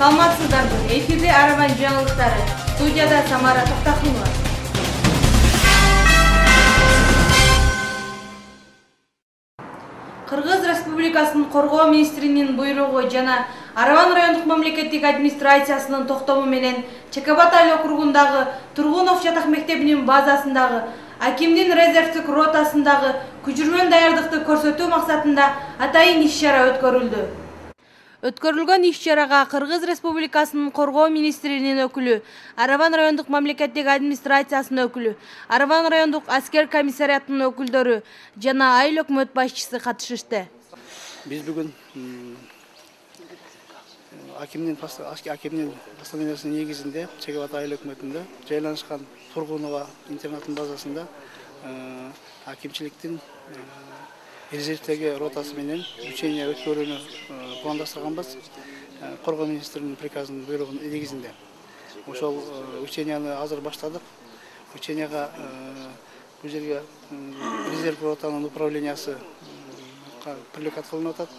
Саламатсыздарбы. Эфирде Араван жаңылыктары. Студияда Самара Токтахунова. Кыргыз Республикасынын Коргоо министринин буйругу жана Араван райондук мамлекеттик администрациясынын токтому менен Чекабатай округундагы Тургунов жатак мектебинин базасындагы Акимдин резервдик ротасындагы көчүрмөн даярдыкты көрсөтүү максатында атайын иш-чара өткөрүлдү. Өткөрүлгөн иш-чарага Кыргыз Республикасынын Коргоо министринин өкүлү, Араван райондук мамлекеттик администрациясынын өкүлү, Араван райондук аскер комиссариятынын өкүлдөрү жана айыл өкмөт башчысы катышышты. Биз бүгүн Акимдин постановлениясынын негизинде Чекабатай айыл өкмөтүндө жайланышкан Тургунова интернаттын базасында акимчиликтин резервдеги ротасы менен учение өткөрүүнү пландаштырганбыз. Коргоо министринин приказынын буйругунун негизинде. Ошол ученияны азыр баштадык. Ученияга бул жерге резерв ротанын управлениясы привлекат кылынып атат.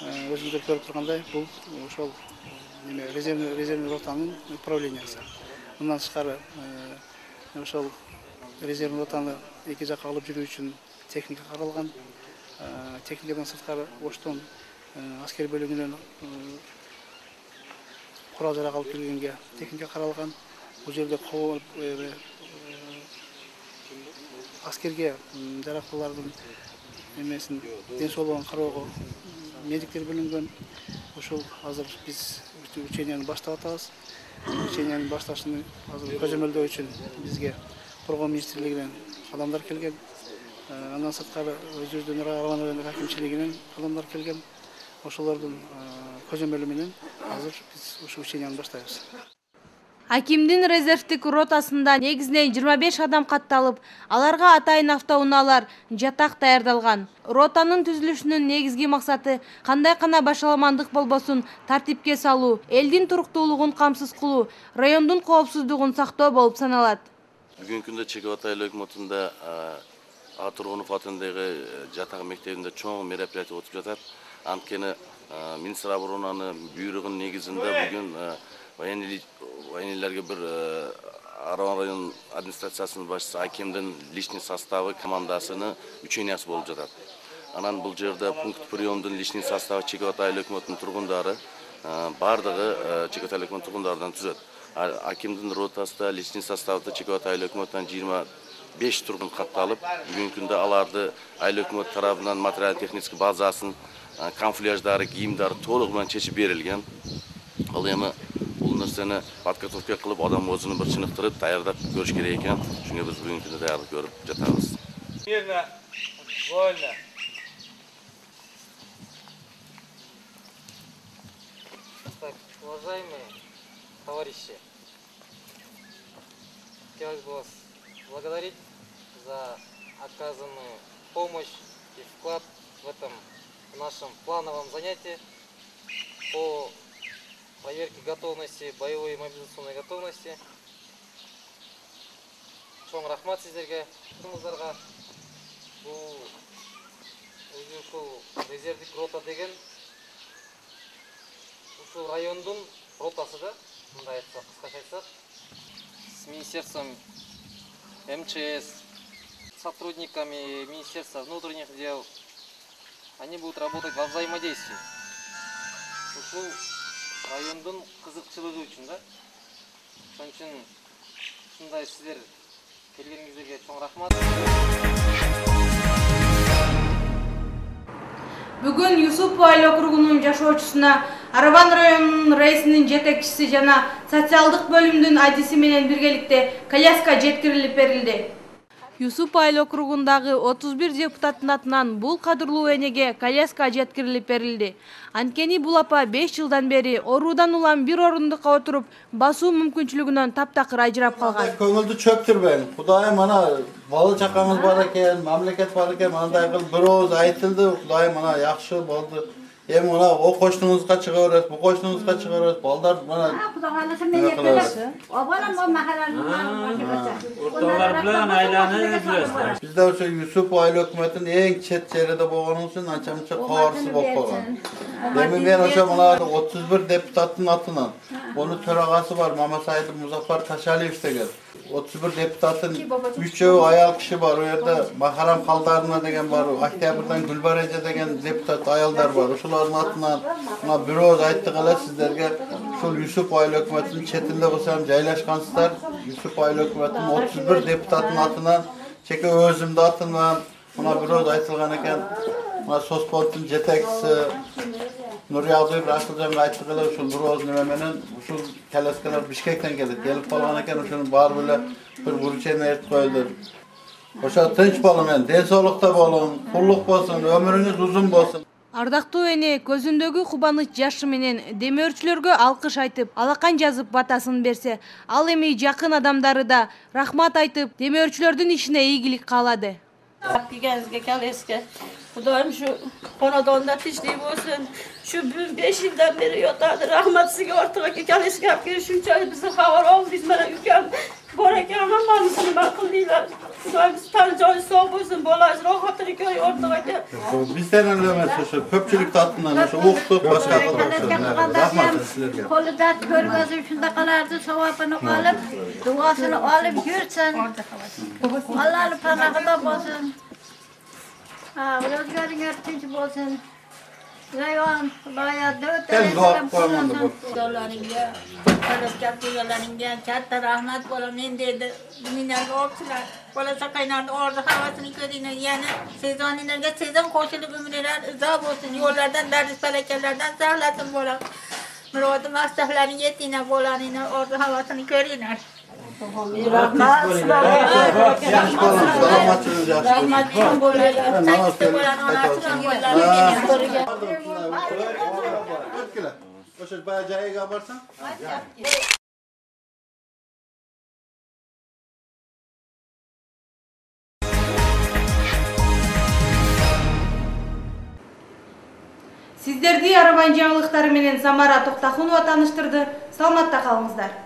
Өзүңүздөр көрүп тургандай, бул ошол резервный ротанын управлениясы. Мындан тышкары ошол резервный ротаны эки жакка алып жүрүү үчүн техника каралган. Техникадан сырткары оштон аскер бөлүгүнөн курал жарак алып келгенге техника каралган. Бул жерде аскерге жарактуулардын эмесин ден соолугун кароого медиктер бөлүнгөн. Ошол азыр биз ученияны баштап атабыз. Ученияны башташын азыр көзөмөлдөө үчүн бизге Коргоо министрлигинен адамдар келген. Андан сырткары өзүбүздүн Араван райондук акимчилигинен адамдар келген. Ошолордун көзөмөлү менен азыр биз ушул ученияны баштайбыз. Акимдин резервдик ротасында негизинен 25 адам катталып, аларга атайын автоунаалар, жатак даярдалган. Ротанын түзүлүшүнүн негизги максаты кандай гана башаламандык болбосун тартипке салуу, элдин туруктуулугун камсыз кылуу, райондун коопсуздугун сактоо болуп саналат. Бүгүнкү күндө Чекабатай өкмөтүндө Тургунов атындагы жатак мектебинде чоң мероприятие өтүп жатат. Анткени министр оборонанын буйругунун негизинде бүгүн военныйлерге бир Араван район администрациясынын башчысы Акимдин личный составы командасынын учениясы болуп жатат. Анан бул жерде пункт приемдун личный составы Чекабатай өкмөтүнүн тургундары бардыгы Чекабатай өкмөтүнүн тургундарынан түзөт. Акимдин ротасында личный составда Чекабатай өкмөтүнөн 25 тургун катталып, бүгүнкү күндө аларды айыл өкмөт тарабынан материал-техник базасын, камуфляждары, кийимдери толук менен чечип берилген. Ал эми бул нерсени подготовка кылып, адам өзүнүн бир чыныктырып, даярдап көрүш керек экен. Шуңа биз бүгүнкү күндө даярдык көрүп жатабыз. Мирно, вольно. Так, уважаемые товарищи, хотелось бы вас благодарить за оказанную помощь и вклад в этом нашем плановом занятии по проверке готовности, боевой и мобилизационной готовности. Чоң рахмат сиздерге. Бул резервдик рота деген ушул райондун ротасы да, мындай айтсак, кыскача айтсак, с министерством МЧС, сотрудниками Министерства внутренних дел, они будут работать во взаимодействии. Ушул райондун кызыкчылыгы үчүн да. Ошон үчүн ушундай сиздер келгениңиздерге чоң рахмат. Бүгүн Юсупов айыл округунун жашоочусуна Араван районунун рейсинин жетекчиси жана социалдык бөлүмдүн адиси менен биргеликте коляска жеткирилип берилди. Юсупов айыл округундагы 31 депутаттын атынан бул кадырлуу энеге коляска жеткирилип берилди. Анткени бул апа 5 жылдан бери оруудан улам бир орундукка отуруп, басуу мүмкүнчүлүгүнөн таптакыр ажырап калган. Көңүлдү чөктүрбөң. Кудайым ана бала чакаңыз бар экен, мамлекет бар экен, мындай кылып бир ооз айтылды. Кудайым ана жакшы болду. Эми мына о коштуңузга чыга берет, бу коштуңузга чыга берет. Балдар мына Кудайга мен жетелеши. Обалам о махалалын Ortalar bilan aylanib yurasizlar. Bizde ошо Юсупов айыл өкмөтүнүн эң чет жерде болгонубuz үчүн анча-мынча кабарсыз болуп калган. Demin ben oşa mına 31 deputatın atından. Onun töragası var Mamasaydın Muzaffer Taşaliyev degen. 31 deputatın 3'ü ayal kişi var. O yerde Makaram Kaldarına degen var. Oktyabrdan Gülbarece degen deputat ayallar var. Oşuların atından bir oz ayttık ala sizlerge şol Yusuf Aylı hökümetinin çetinde olsam jaylaşkansızlar. Yusuf Aylı hökümetinin 31 deputatın atından çeke özümde atından buna bir oz aytılgan eken. Sospolitin jetekisi Nuriye Abdü'yü Rasulcan'ın ayttıqılar şol bir oz nimemenen şol keleskeler Bişkek'ten gelip kalan eken şunun bar böyle bir guruçeni ert koyulur. Oşa tınç bolun men, densolukta bolun, kulluk bolsun, ömrünüz uzun bolsun. Ардактуу эне көзүндөгү кубаныч жашы менен демөөрчүлөргө алкыш айтып, алакан жазып батасын берсе, ал эми жакын адамдары да рахмат айтып, демөөрчүлөрдүн ишине ийгилик каалады. Gelgenizge kaleske. Kudayım şu konadonda tişliği olsun. Şu 5 yıldan beri yotardı. Rahmatsızı ortaga ki kaleske yapıyor. Şu çay bizi havar oldu. Biz bana yüken. Boraki anlamanızını bakın değiller. Kudayım tanıcayı soğuk olsun. Bolayız rahatını köy ortaga ki. Bizden ölemez şu köpçülük tatlından şu uğukluk başka rahmat sizlerge. Kolu dert görmezim şunda kalardı. Sevabını alıp, duasını alıp yürüsün. Allah'ın panağı olsun. Özgürlüğün örtünç olsun. Rayvan, Laya, dört tane Dolarınca, Karaskap dolarınca, çatta rahmet bolan dedi. Minler oldular. Bolasa kaynardı orada havasını görüne yani sezoninerge sezon koşulu ömürler zab olsun. Yollardan derdis felekelerden sağlasın bolan. Muradım hastahların yettiğine bolanına orada havasını görüner. Rahmat, Rahmatın bolan, saçta bolan anasının bolan. Oşa bayağı cahil kabarsan. Сиздерди Арабан жаңылыктары менен Самара Токтахунова тааныштырды. Саламатта калыңыздар.